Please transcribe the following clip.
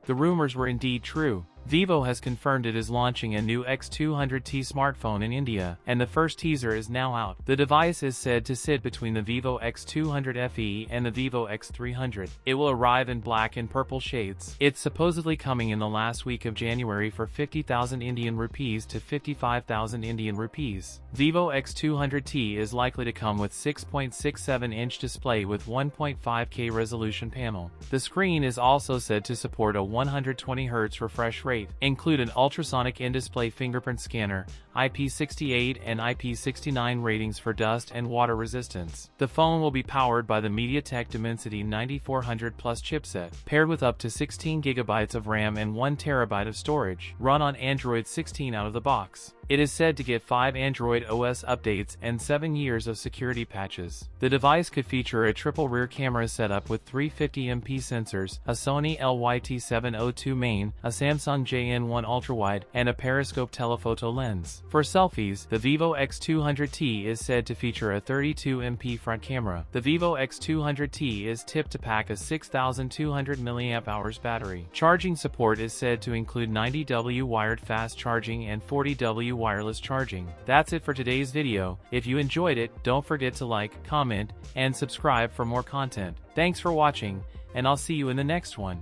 The rumors were indeed true. Vivo has confirmed it is launching a new X200T smartphone in India, and the first teaser is now out. The device is said to sit between the Vivo X200 FE and the Vivo X300. It will arrive in black and purple shades. It's supposedly coming in the last week of January for 50,000 Indian rupees to 55,000 Indian rupees. Vivo X200T is likely to come with 6.67-inch display with 1.5K resolution panel. The screen is also said to support a 120Hz refresh rate, include an ultrasonic in-display fingerprint scanner, IP68 and IP69 ratings for dust and water resistance. The phone will be powered by the MediaTek Dimensity 9400 Plus chipset, paired with up to 16 GB of RAM and 1 TB of storage, run on Android 16 out of the box. It is said to get 5 Android OS updates and 7 years of security patches. The device could feature a triple rear camera setup with 350MP sensors, a Sony LYT702 main, a Samsung JN1 ultrawide, and a periscope telephoto lens. For selfies, the Vivo X200T is said to feature a 32MP front camera. The Vivo X200T is tipped to pack a 6,200 mAh battery. Charging support is said to include 90W wired fast charging and 40W wireless charging. That's it for today's video. If you enjoyed it, don't forget to like, comment, and subscribe for more content. Thanks for watching, and I'll see you in the next one.